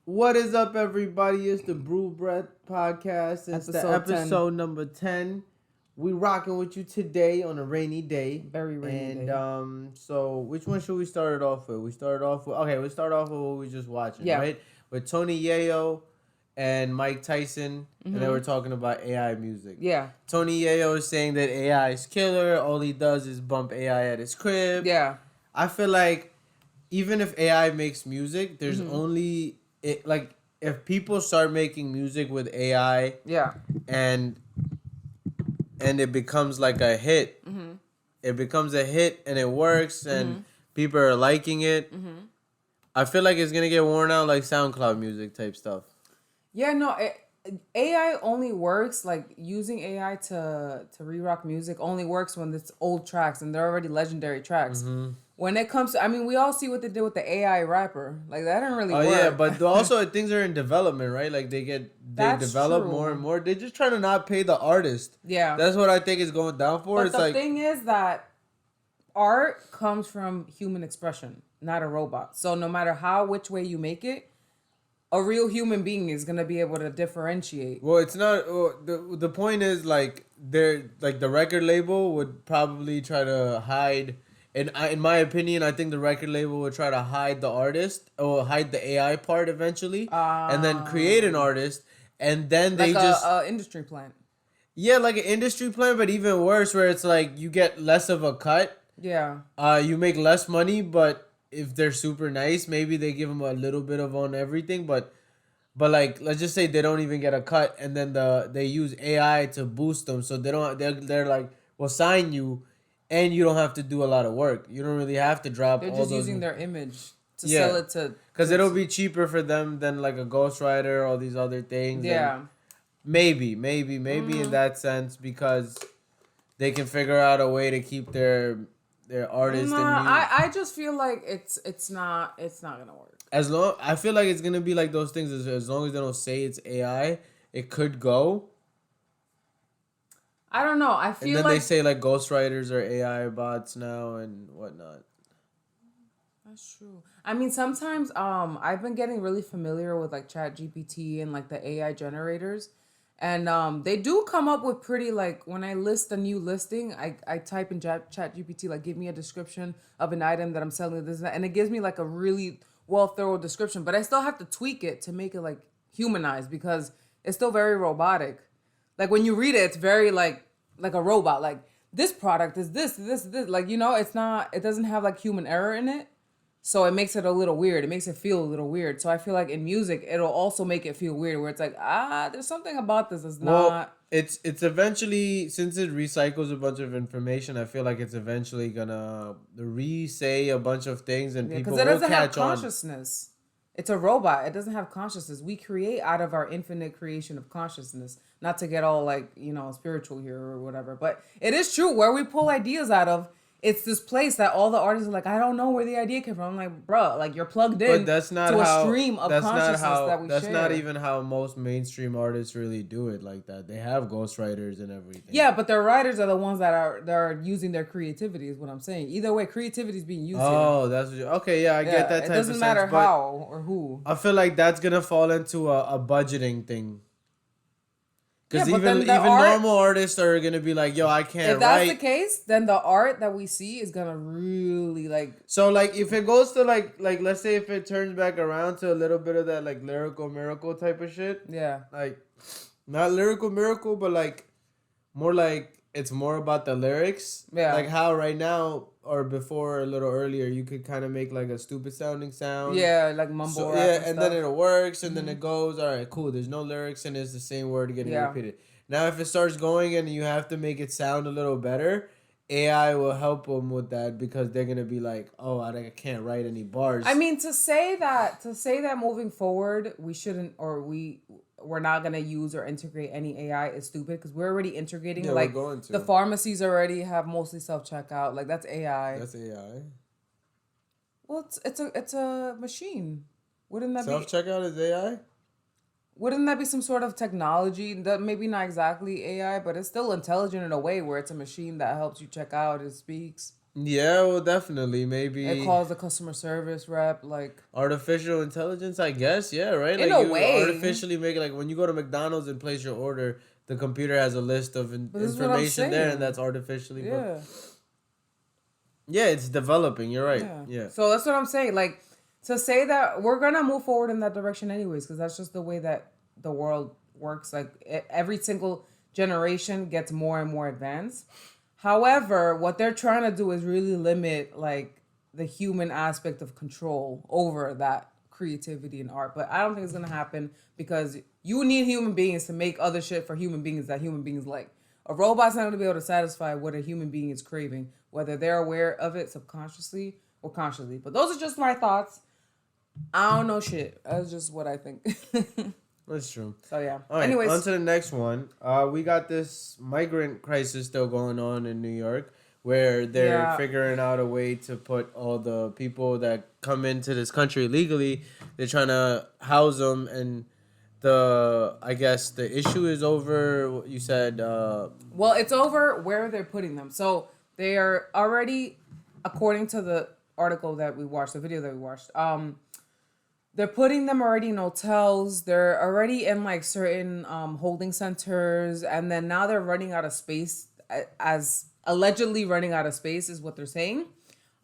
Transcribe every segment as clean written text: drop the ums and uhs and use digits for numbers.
What is up, everybody? It's the Brew podcast. It's episode number 10. We rocking with you today on a rainy day. Very rainy day. And so which one should we start it off with? We start off with what we just watching, right? With Tony Yayo and Mike Tyson, and they were talking about AI music. Yeah. Tony Yayo is saying that AI is killer. All he does is bump AI at his crib. Yeah. I feel like even if AI makes music, there's only if people start making music with AI, and it becomes like a hit, it becomes a hit and it works and people are liking it. I feel like it's gonna get worn out like SoundCloud music type stuff. Yeah, no, AI only works, like using AI to re-rock music only works when it's old tracks and they're already legendary tracks. When it comes to, I mean, we all see what they did with the AI rapper. Like, that didn't really work. Oh, yeah, but also things are in development, right? Like, they develop true. more and more. They're just trying to not pay the artist. Yeah. That's what I think is going down for. But it's the thing is that art comes from human expression, not a robot. So no matter which way you make it, a real human being is gonna be able to differentiate. Well, it's not. The point is like the record label would probably try to hide. And in my opinion, I think the record label would try to hide the artist or hide the AI part eventually, and then create an artist, and then they like just a industry plant. Yeah, like an industry plan, but even worse, where it's like you get less of a cut. Yeah. You make less money, but if they're super nice, maybe they give them a little bit of on everything, but like let's just say they don't even get a cut, and then they use AI to boost them, so they're like, we'll sign you, and you don't have to do a lot of work. You don't really have to drop. They're just using their image to Yeah. sell it to. Because it'll be cheaper for them than like a ghostwriter, all these other things. Yeah. And maybe in that sense, because they can figure out a way to keep their artists. I just feel like it's not gonna work. I feel like it's gonna be like those things. As long as they don't say it's AI, it could go. I don't know. I feel and then like they say like ghostwriters are AI bots now and whatnot. That's true. I mean, sometimes I've been getting really familiar with like ChatGPT and like the AI generators, and they do come up with pretty, like, when I list a new listing, I type in ChatGPT, like, give me a description of an item that I'm selling, this and that, and it gives me like a really thorough description, but I still have to tweak it to make it like humanized because it's still very robotic. Like when you read it, it's very like a robot. Like, this product is this. Like, it's not. It doesn't have like human error in it, so it makes it a little weird. It makes it feel a little weird. So I feel like in music, it'll also make it feel weird, where it's like, there's something about this that's not. It's eventually, since it recycles a bunch of information, I feel like it's eventually gonna re-say a bunch of things, and people will catch on. Because it doesn't have consciousness. It's a robot. It doesn't have consciousness. We create out of our infinite creation of consciousness. Not to get all like, spiritual here or whatever. But it is true. Where we pull ideas out of, it's this place that all the artists are like, I don't know where the idea came from. I'm like, bro, like, you're plugged in to a stream of consciousness that we share. That's not even how most mainstream artists really do it like that. They have ghostwriters and everything. Yeah, but their writers are the ones that are using their creativity, is what I'm saying. Either way, creativity is being used. Oh, that's okay. Yeah, I get that type of sense. It doesn't matter how or who. I feel like that's gonna fall into a budgeting thing. Because even normal artists are going to be like, yo, I can't If that's the case, then the art that we see is going to really like... So, like, if it goes to, like, let's say if it turns back around to a little bit of that, like, lyrical miracle type of shit. Yeah. Like, not lyrical miracle, but, like, more like it's more about the lyrics. Yeah. Like how right now or before a little earlier, you could kind of make, like, a stupid sounding sound. Yeah, like mumble rap and then it works, and then it goes, all right, cool, there's no lyrics, and it's the same word getting repeated. Now, if it starts going and you have to make it sound a little better, AI will help them with that, because they're going to be like, oh, I can't write any bars. I mean, to say that moving forward, we shouldn't, or we're not going to use or integrate any AI is stupid, because we're already integrating. Yeah, like, we're going to. The pharmacies already have mostly self-checkout. Like, that's AI. That's AI. Well, it's a machine. Wouldn't that self-checkout is AI? Wouldn't that be some sort of technology that maybe not exactly AI, but it's still intelligent in a way where it's a machine that helps you check out, it speaks? Yeah, well, definitely. Maybe it calls the customer service rep like artificial intelligence, I guess. Yeah, right. in Like a you way. artificially make it like when you go to McDonald's and place your order, the computer has a list of But this is what I'm information there, and saying. that's artificially. Yeah. But yeah, it's developing. You're right. Yeah. Yeah. So that's what I'm saying. Like to say that we're gonna move forward in that direction anyways, because that's just the way that the world works. Like every single generation gets more and more advanced. However, what they're trying to do is really limit like the human aspect of control over that creativity and art. But I don't think it's gonna happen because you need human beings to make other shit for human beings that human beings like. A robot's not gonna be able to satisfy what a human being is craving, whether they're aware of it subconsciously or consciously. But those are just my thoughts. I don't know shit. That's just what I think. That's true. So yeah. All right, Anyways, on to the next one. We got this migrant crisis still going on in New York, where they're figuring out a way to put all the people that come into this country legally. They're trying to house them, and I guess the issue is over. What you said. Well, it's over where they're putting them. So they are already, according to the article that we watched, the video that we watched. They're putting them already in hotels. They're already in like certain holding centers, and then now they're running out of space. As allegedly running out of space is what they're saying.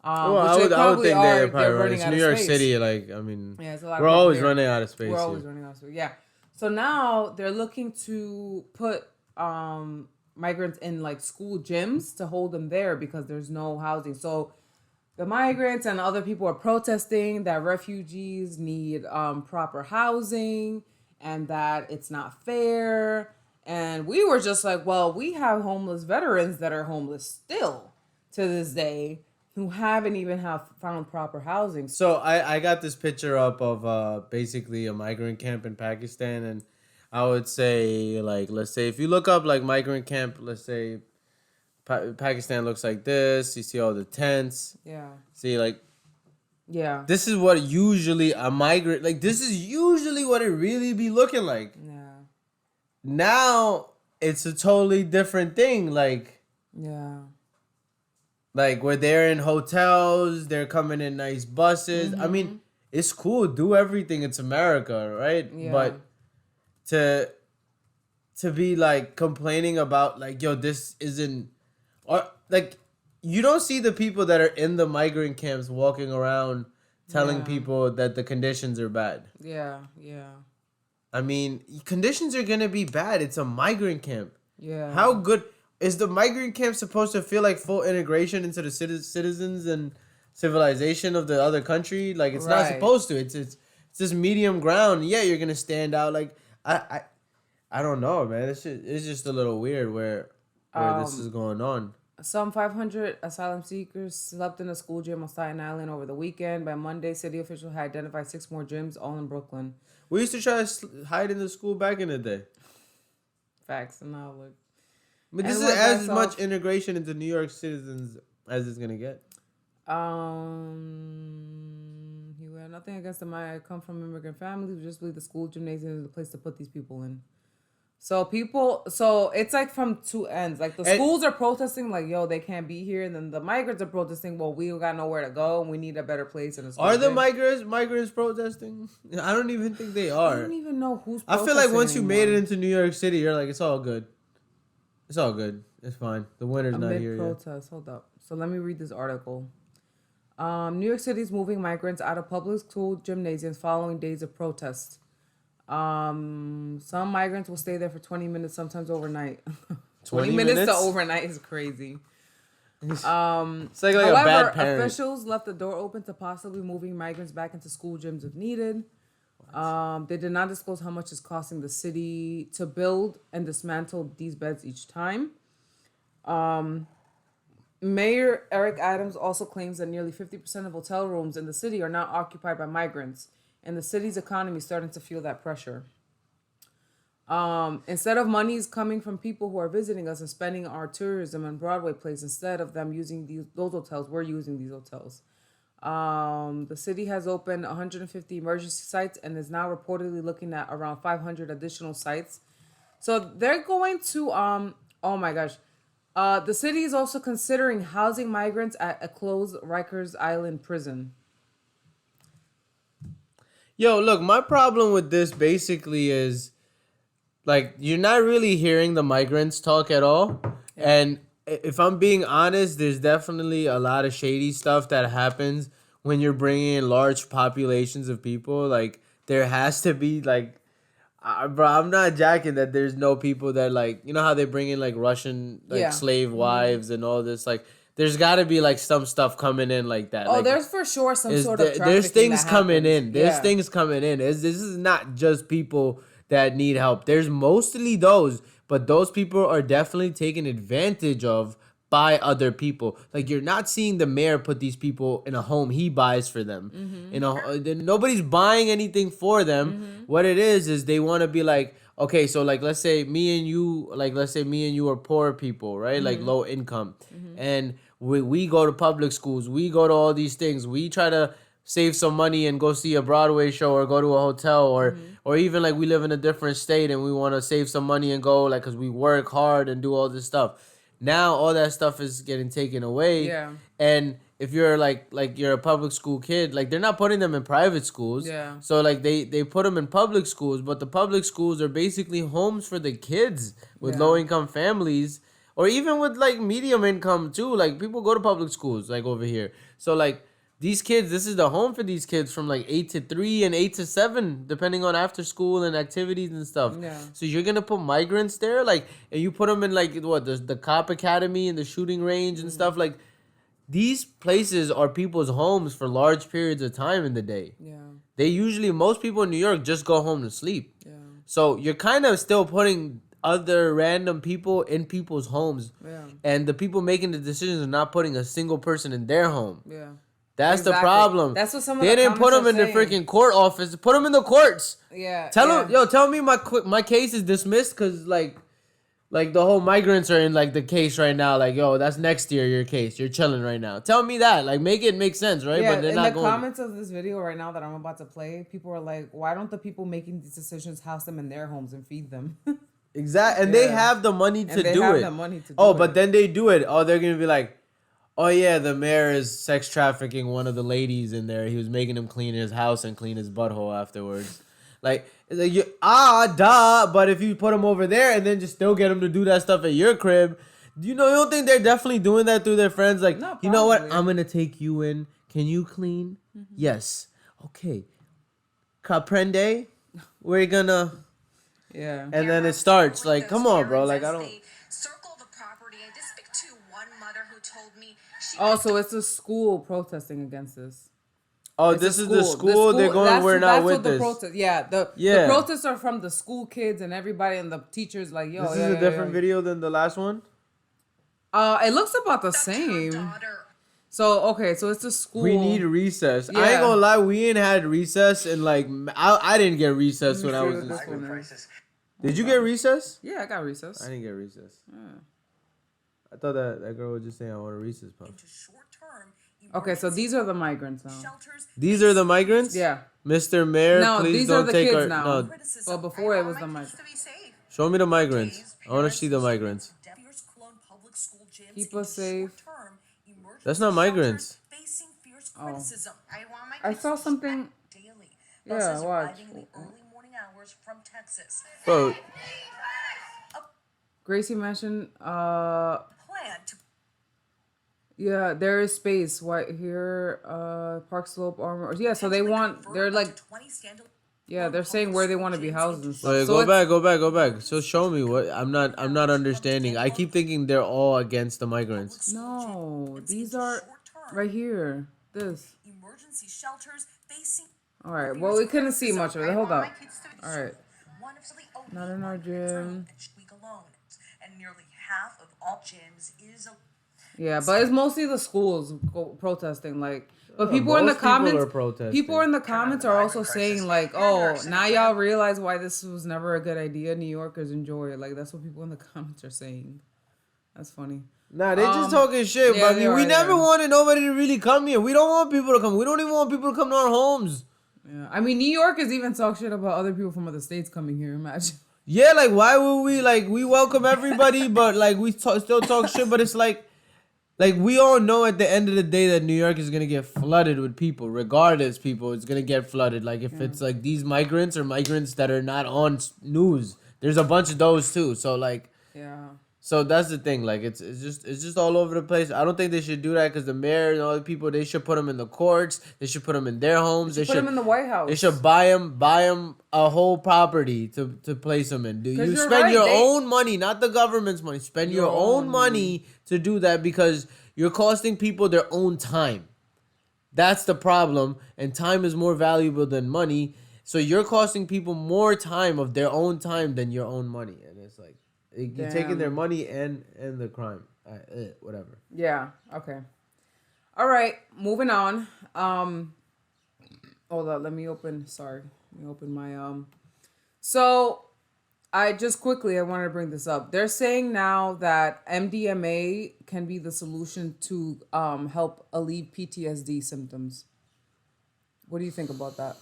Well, I would think they're probably running. It's New York City, like I mean, yeah, it's a lot we're always running out of space. We're always running out of space. Yeah. So now they're looking to put migrants in like school gyms to hold them there because there's no housing. So the migrants and other people are protesting that refugees need proper housing and that it's not fair. And we were just like, well, we have homeless veterans that are homeless still to this day who haven't even found proper housing. So I got this picture up of basically a migrant camp in Pakistan, and I would say like, let's say if you look up like migrant camp, let's say Pakistan looks like this. You see all the tents. Yeah. See, like, yeah. This is what usually a migrant, like, this is usually what it really be looking like. Yeah. Now, it's a totally different thing. Like, yeah. Like, where they're in hotels, they're coming in nice buses. Mm-hmm. I mean, it's cool. Do everything. It's America, right? Yeah. But to be, like, complaining about, like, yo, this isn't... Or like, you don't see the people that are in the migrant camps walking around telling people that the conditions are bad. Yeah, yeah. I mean, conditions are gonna be bad. It's a migrant camp. Yeah. How good is the migrant camp supposed to feel like full integration into the citizens and civilization of the other country? Like, it's not supposed to. It's this medium ground. Yeah, you're gonna stand out. Like, I don't know, man. It's just a little weird where this is going on. Some 500 asylum seekers slept in a school gym on Staten Island over the weekend. By Monday, city officials had identified 6 more gyms, all in Brooklyn. We used to try to hide in the school back in the day. Facts. And now look. But this is as much integration into New York citizens as it's going to get. He had nothing against them. I come from immigrant families. We just believe the school gymnasium is the place to put these people in. So it's like from two ends. Like the schools are protesting, like, yo, they can't be here. And then the migrants are protesting, well, we got nowhere to go and we need a better place in the school. Are the migrants protesting? I don't even think they are. I don't even know who's protesting. I feel like once you made it into New York City, you're like, it's all good. It's all good. It's fine. The winter's not here yet. Hold up. So let me read this article. New York City is moving migrants out of public school gymnasiums following days of protests. Some migrants will stay there for 20 minutes, sometimes overnight. 20 minutes to overnight is crazy. It's like however, a bad parent. Officials left the door open to possibly moving migrants back into school gyms if needed. They did not disclose how much it's costing the city to build and dismantle these beds each time. Mayor Eric Adams also claims that nearly 50% of hotel rooms in the city are now occupied by migrants, and the city's economy is starting to feel that pressure. Instead of monies coming from people who are visiting us and spending our tourism and Broadway plays, instead of them using those hotels, we're using these hotels. The city has opened 150 emergency sites and is now reportedly looking at around 500 additional sites. So they're going to, oh my gosh, The city is also considering housing migrants at a closed Rikers Island prison. Yo, look, my problem with this basically is like you're not really hearing the migrants talk at all. Yeah. And if I'm being honest, there's definitely a lot of shady stuff that happens when you're bringing in large populations of people. Like there has to be like, bro, I'm not jacking that there's no people that like, you know how they bring in like Russian like slave wives and all this. Like there's got to be like some stuff coming in like that. Oh, like, there's for sure some sort of trafficking. There's things coming in. There's things coming in. This is not just people that need help. There's mostly those, but those people are definitely taken advantage of by other people. Like you're not seeing the mayor put these people in a home he buys for them. Nobody's buying anything for them. What it is they want to be like, okay, so like let's say me and you are poor people, right? Like low income. And we go to public schools. We go to all these things. We try to save some money and go see a Broadway show or go to a hotel or even like we live in a different state and we want to save some money and go like because we work hard and do all this stuff. Now all that stuff is getting taken away. Yeah. And if you're like you're a public school kid, like they're not putting them in private schools. Yeah. So like they put them in public schools, but the public schools are basically homes for the kids with low income families or even with like medium income too. Like people go to public schools like over here. So like these kids, this is the home for these kids from like 8 to 3 and 8 to 7, depending on after school and activities and stuff. Yeah. So you're going to put migrants there, like, and you put them in like, what, the cop academy and the shooting range and stuff. Like, these places are people's homes for large periods of time in the day. Yeah. Most people in New York just go home to sleep. Yeah. So you're kind of still putting other random people in people's homes. Yeah. And the people making the decisions are not putting a single person in their home. Yeah. That's the problem. That's what some of they didn't put them in the freaking court office. Put them in the courts. Yeah. Tell me my case is dismissed because like the whole migrants are in like the case right now. Like that's next year your case. You're chilling right now. Tell me that. Like make it make sense, right? Yeah. But they're not going. In the comments of this video right now that I'm about to play, people are like, "Why don't the people making these decisions house them in their homes and feed them?" Exactly. And they have the money to do it. But then they do it. Oh, they're gonna be like, oh, yeah, the mayor is sex trafficking one of the ladies in there. He was making him clean his house and clean his butthole afterwards. But if you put him over there and then just still get him to do that stuff at your crib, you don't think they're definitely doing that through their friends? Like, you know what? I'm going to take you in. Can you clean? Mm-hmm. Yes. Okay. Comprende? We're going to... Yeah. And then it starts. Like, come on, bro. Like, I don't... Oh, so it's a school protesting against this. Oh, this is the school. They're going. We're not with this. The protests are from the school kids and everybody and the teachers. Like, yo, this is a different video than the last one. It looks about the same. So so it's a school. We need recess. Yeah. I ain't gonna lie, we ain't had recess in like I didn't get recess when I was in school. Did you get recess? Yeah, I got recess. I didn't get recess. Yeah. I thought that girl was just saying I want a Reese's Puff. Okay, so these are the migrants now. These are the migrants? Yeah. Mr. Mayor, please don't take our... No, well, before it was the migrants. Show me the migrants. I want to see the migrants. Keep us safe. That's not migrants. Oh. I saw something... Yeah, watch. Bro. Gracie mentioned... Yeah, there is space. What here? Park Slope Armor. Yeah, so they're like. Yeah, they're saying where they want to be housed and stuff. Wait, go back. So show me what I'm not understanding. I keep thinking they're all against the migrants. No, these are right here. This. Emergency shelters facing. All right. Well, we couldn't see much of it. Hold up. All right. Not in our gym. And nearly half of all gyms is. Yeah, but it's mostly the schools protesting, like. But people in the comments are also saying like, oh, now y'all realize why this was never a good idea. New Yorkers enjoy it. Like that's what people in the comments are saying. That's funny. Nah, they just talking shit. Yeah, but I mean, we never wanted nobody to really come here. We don't want people to come. We don't even want people to come to our homes. Yeah, I mean, New Yorkers even talk shit about other people from other states coming here. Imagine. Yeah, like why would we like we welcome everybody, but like we still talk shit. But it's like we all know at the end of the day that New York is gonna get flooded with people. Regardless, people, it's gonna get flooded. Like if it's like these migrants or migrants that are not on news, there's a bunch of those too. So like. Yeah. So that's the thing, like it's just all over the place. I don't think they should do that because the mayor and all the people, they should put them in the courts. They should put them in their homes. They should put them in the White House. They should buy them a whole property to place them in. You spend right, your own money, not the government's money. Spend your own money to do that because you're costing people their own time. That's the problem, and time is more valuable than money. So you're costing people more time of their own time than your own money, and it's like. You're taking their money and the crime. Whatever. Yeah. Okay. All right. Moving on. Hold on. Let me open my So, I wanted to bring this up. They're saying now that MDMA can be the solution to help alleviate PTSD symptoms. What do you think about that?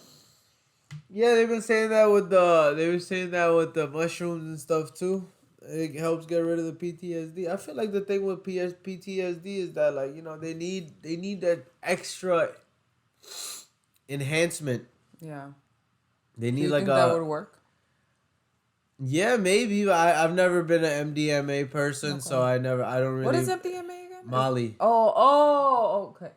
Yeah, they've been saying that with the mushrooms and stuff too. It helps get rid of the PTSD. I feel like the thing with PTSD is that like, you know, they need that extra enhancement. Yeah. They need do you like think that would work? Yeah, maybe. I've never been an MDMA person, so I don't really. What is MDMA again? Molly. Okay.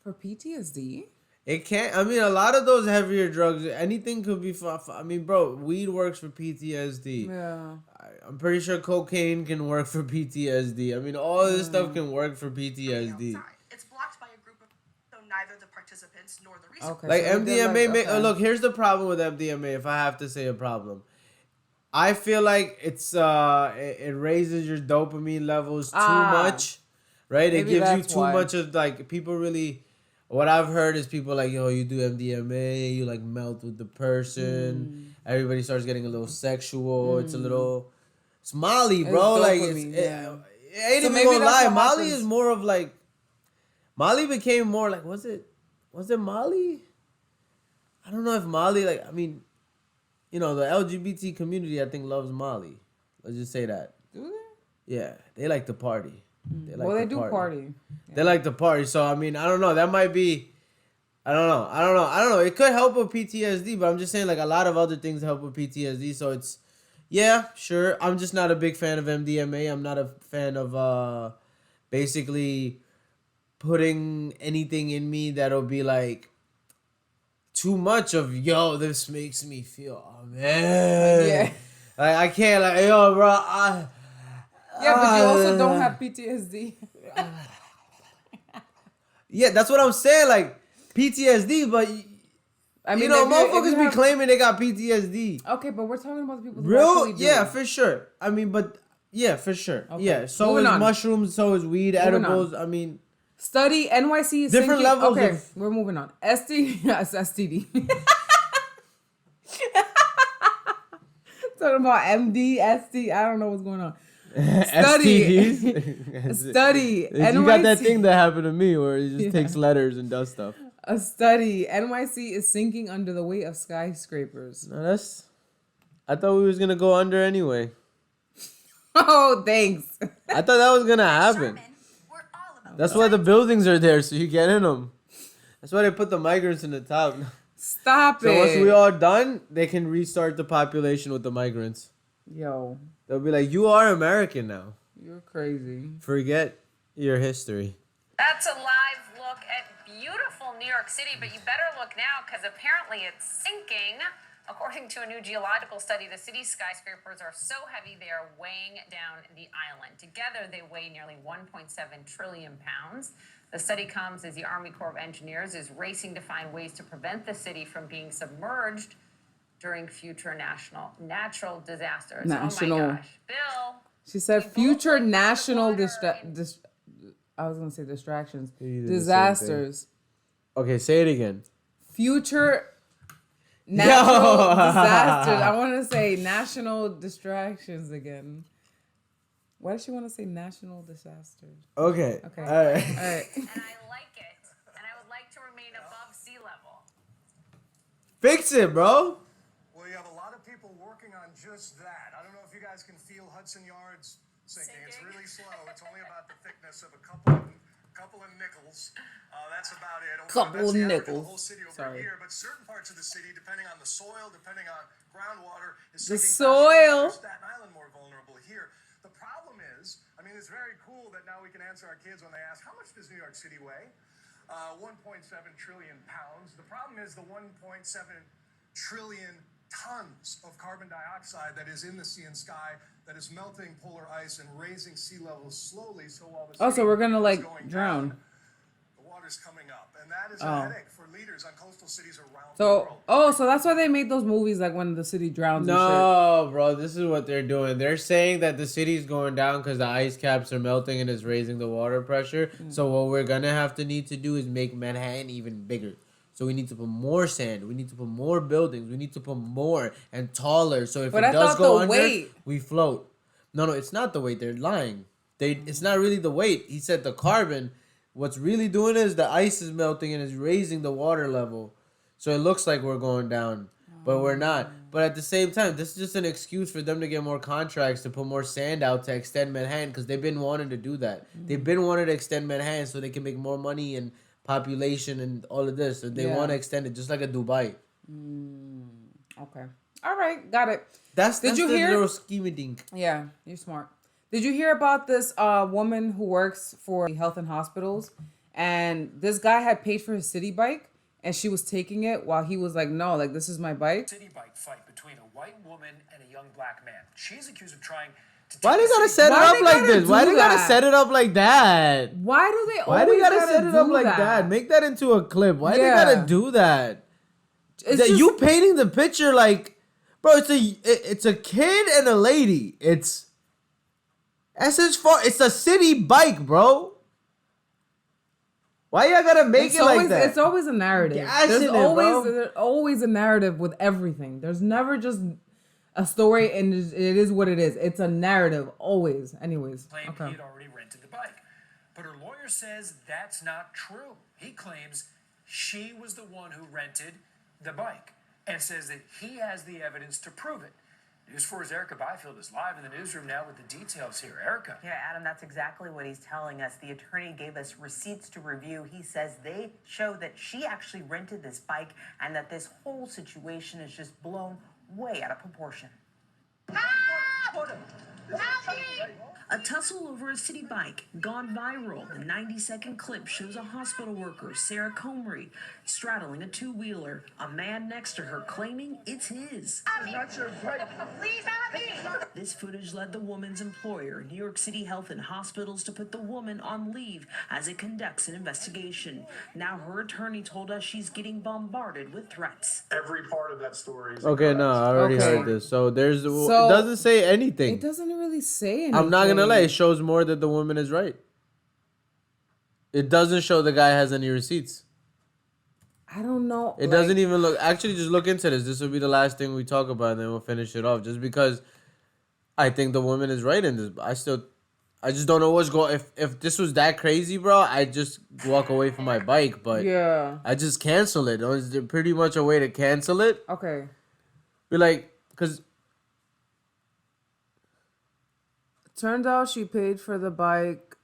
For PTSD? It can't. I mean, a lot of those heavier drugs, anything could be. I mean, bro, weed works for PTSD. Yeah. I'm pretty sure cocaine can work for PTSD. I mean, all this stuff can work for PTSD. It's blocked by a group of, so neither the participants nor the research. Okay, like so MDMA. Look, here's the problem with MDMA. If I have to say a problem, I feel like it raises your dopamine levels too much, right? It gives you too much of like people really. What I've heard is people like, yo, you do MDMA, you like melt with the person. Everybody starts getting a little sexual. It's Molly, bro. Like, it ain't even gonna lie. Molly is more of like, Molly became more like, was it Molly? I don't know if Molly, like, I mean, you know, the LGBT community, I think, loves Molly. Let's just say that. Do they? Yeah, they like to party. They do party. Yeah. They like to party. So, I mean, I don't know. That might be... I don't know. It could help with PTSD, but I'm just saying, like, a lot of other things help with PTSD. So, it's... Yeah, sure. I'm just not a big fan of MDMA. I'm not a fan of basically putting anything in me that'll be, like, too much of, yo, this makes me feel... Oh, man. Yeah. Like, I can't, like, yo, bro, yeah, but you also don't have PTSD. Yeah, that's what I'm saying. Like, PTSD, but... I mean, you know, motherfuckers be claiming they got PTSD. Okay, but we're talking about the people who actually do it. For sure. I mean, but... Yeah, for sure. Okay. Yeah, so is mushrooms, so is weed, edibles. I mean... Study, NYC is different levels okay, we're moving on. STD. Talking about MD, ST, I don't know what's going on. Study. Study. NYC. You got that thing that happened to me where it just takes letters and does stuff. A study. NYC is sinking under the weight of skyscrapers. No, I thought we was going to go under anyway. Oh, thanks. I thought that was going to happen. That's why the buildings are there, so you get in them. That's why they put the migrants in the top. Stop it. So once we all done, they can restart the population with the migrants. Yo. They'll be like, you are American now. You're crazy. Forget your history. That's a live look at beautiful New York City, but you better look now because apparently it's sinking. According to a new geological study, the city's skyscrapers are so heavy they are weighing down the island. Together, they weigh nearly 1.7 trillion pounds. The study comes as the Army Corps of Engineers is racing to find ways to prevent the city from being submerged during future natural disasters. Oh my gosh. Bill. She said future national I was going to say distractions. Disasters. Okay, say it again. Future natural disasters. I want to say national distractions again. Why does she want to say national disasters? Okay. All right. And I like it. And I would like to remain above sea level. Fix it, bro. Well, just that. I don't know if you guys can feel Hudson Yards sinking. It's really slow. It's only about the thickness of a couple of nickels. That's about it. Couple of nickels. The whole city over here, but certain parts of the city, depending on the soil, depending on groundwater, is The sinking soil. faster. Staten Island more vulnerable here. The problem is, I mean, it's very cool that now we can answer our kids when they ask, how much does New York City weigh? 1.7 trillion pounds. The problem is the 1.7 trillion tons of carbon dioxide that is in the sea and sky that is melting polar ice and raising sea levels slowly. So while the so we're gonna like drown. Down, the water's coming up, and that is a headache for leaders on coastal cities around the So world. so that's why they made those movies like when the city drowns. No, bro, this is what they're doing. They're saying that the city's going down because the ice caps are melting and it's raising the water pressure. So what we're gonna need to do is make Manhattan even bigger. So we need to put more sand. We need to put more buildings. We need to put more and taller. So if it does go under, we float. No, it's not the weight. They're lying. It's not really the weight. He said the carbon. What's really doing is the ice is melting and is raising the water level. So it looks like we're going down, but we're not. But at the same time, this is just an excuse for them to get more contracts, to put more sand out, to extend Manhattan, because they've been wanting to do that. They've been wanting to extend Manhattan so they can make more money and population and all of this. So they want to extend it just like a Dubai. Okay. All right. Got it. That's you hear? Little scheming. Yeah, you're smart. Did you hear about this woman who works for health and hospitals? And this guy had paid for his Citi Bike, and she was taking it while he was like, no, like, this is my bike. Citi Bike fight between a white woman and a young black man. She's accused of trying to Why they gotta set it up like this? Why they gotta set it up like that? Why do they Why always they gotta set it up like that? Make that into a clip. Why they gotta do that? You painting the picture like, bro, it's a kid and a lady. It's a Citi Bike, bro. Why y'all gotta make it like that? It's always a narrative. There's always a narrative with everything. There's never just a story and it is what it is. It's a narrative, always. Anyways. Claimed he had already rented the bike. But her lawyer says that's not true. He claims she was the one who rented the bike and says that he has the evidence to prove it. News 4's Erica Byfield is live in the newsroom now with the details here. Erica. Yeah, Adam, that's exactly what he's telling us. The attorney gave us receipts to review. He says they show that she actually rented this bike and that this whole situation is just blown way out of proportion. A tussle over a Citi Bike gone viral. The 90-second clip shows a hospital worker, Sarah Comrie, straddling a two-wheeler. A man next to her claiming it's his. Not your bike. Please help me. This footage led the woman's employer, New York City Health and Hospitals, to put the woman on leave as it conducts an investigation. Now her attorney told us she's getting bombarded with threats. Every part of that story is okay. No, I already heard this. So it doesn't say anything. It doesn't really say anything. I'm not gonna lie. It shows more that the woman is right. It doesn't show the guy has any receipts. I don't know. It doesn't even look. Actually, just look into this. This will be the last thing we talk about, and then we'll finish it off. Just because I think the woman is right in this. I just don't know what's going. If this was that crazy, bro, I'd just walk away from my bike. But yeah, I just cancel it. Is there pretty much a way to cancel it? Okay. Be like, because turns out she paid for the bike.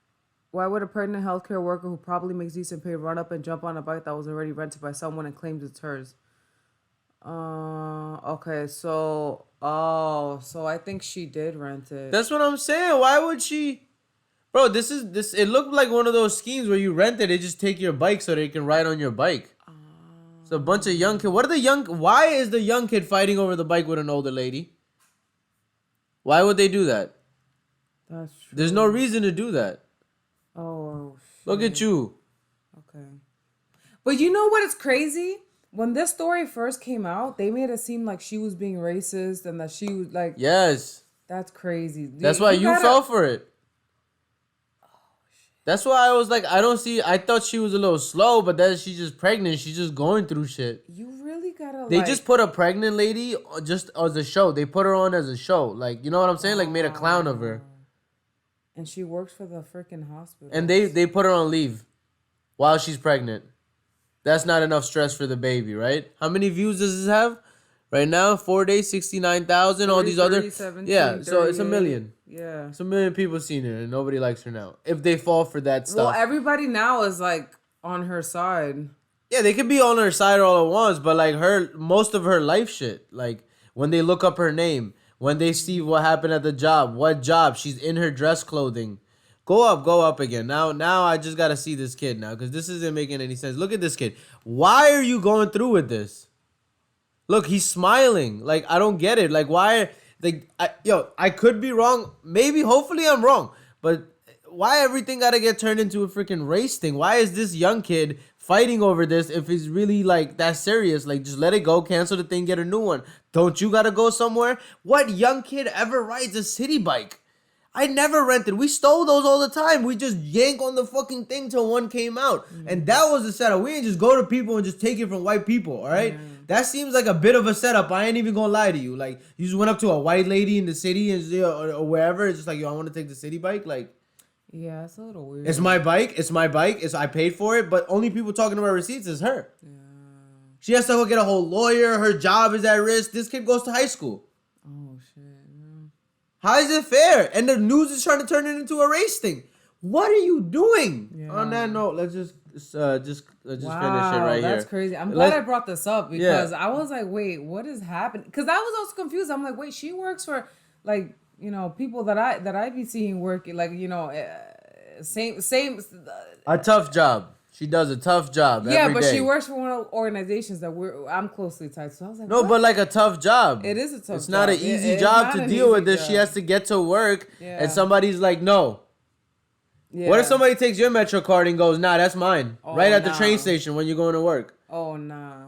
Why would a pregnant healthcare worker who probably makes decent pay run up and jump on a bike that was already rented by someone and claims it's hers? Okay, so I think she did rent it. That's what I'm saying. Why would she? Bro, this. It looked like one of those schemes where you rent it, they just take your bike so they can ride on your bike. It's a bunch of young kids. Why is the young kid fighting over the bike with an older lady? Why would they do that? That's true. There's no reason to do that. Oh, shit. Look at you. Okay. But you know what is crazy? When this story first came out, they made it seem like she was being racist and that she was like... Yes. That's crazy. That's why you fell for it. Oh, shit. That's why I was like, I thought she was a little slow, but then she's just pregnant. She's just going through shit. You really gotta They just put a pregnant lady just as a show. They put her on as a show. Like, you know what I'm saying? Like, made a clown of her. And she works for the freaking hospital. And they put her on leave while she's pregnant. That's not enough stress for the baby, right? How many views does this have? Right now, 4 days, 69,000. All these other, 17, so it's 1 million. Yeah, it's 1 million people seen her, and nobody likes her now. If they fall for that stuff, well, everybody now is like on her side. Yeah, they could be on her side all at once, but like most of her life shit, like when they look up her name, when they see what happened at the job, what job, she's in her dress clothing. Go up again. Now I just gotta see this kid now, because this isn't making any sense. Look at this kid. Why are you going through with this? Look, he's smiling. Like, I don't get it. Like, why? Like, I could be wrong. Maybe, hopefully I'm wrong. But why everything gotta get turned into a freaking race thing? Why is this young kid fighting over this if it's really, like, that serious? Like, just let it go, cancel the thing, get a new one. Don't you gotta go somewhere? What young kid ever rides a city bike? I never rented. We stole those all the time. We just yank on the fucking thing till one came out. And that was the setup. We didn't just go to people and just take it from white people, all right? That seems like a bit of a setup. I ain't even gonna lie to you. Like, you just went up to a white lady in the city and or wherever. It's just like, yo, I want to take the city bike. Like, yeah, it's a little weird. It's my bike. I paid for it. But only people talking about receipts is her. Yeah. She has to go get a whole lawyer. Her job is at risk. This kid goes to high school. Oh, shit. Yeah. How is it fair? And the news is trying to turn it into a race thing. What are you doing? Yeah. On that note, let's just finish it right here. That's crazy. I'm glad I brought this up because I was like, wait, what is happening? Because I was also confused. I'm like, wait, she works for like, you know, people that I be seeing working, like, you know, same. A tough job. She does a tough job. Yeah, every but day. she works for one of the organizations that I'm closely tied to. So I was like, no, what? But like a tough job. It is a tough job. It's not an easy job to deal with this. She has to get to work, and somebody's like, no. Yeah. What if somebody takes your Metro card and goes, nah, that's mine, right at the train station when you're going to work? Oh, nah.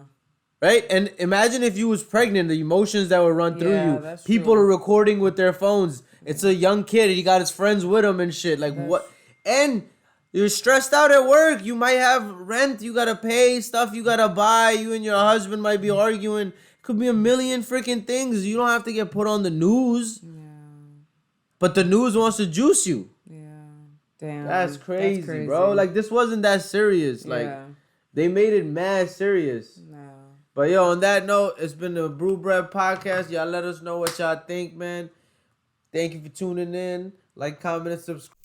Right? And imagine if you was pregnant, the emotions that would run through you. People are recording with their phones. It's a young kid. He got his friends with him and shit. Like, what? And you're stressed out at work. You might have rent you got to pay, stuff you got to buy. You and your husband might be arguing. Could be a million freaking things. You don't have to get put on the news. Yeah. But the news wants to juice you. Yeah. Damn. That's crazy, bro. Like, this wasn't that serious. Like, they made it mad serious. No. But, yo, on that note, it's been the Brew Bread Podcast. Y'all let us know what y'all think, man. Thank you for tuning in. Like, comment, and subscribe.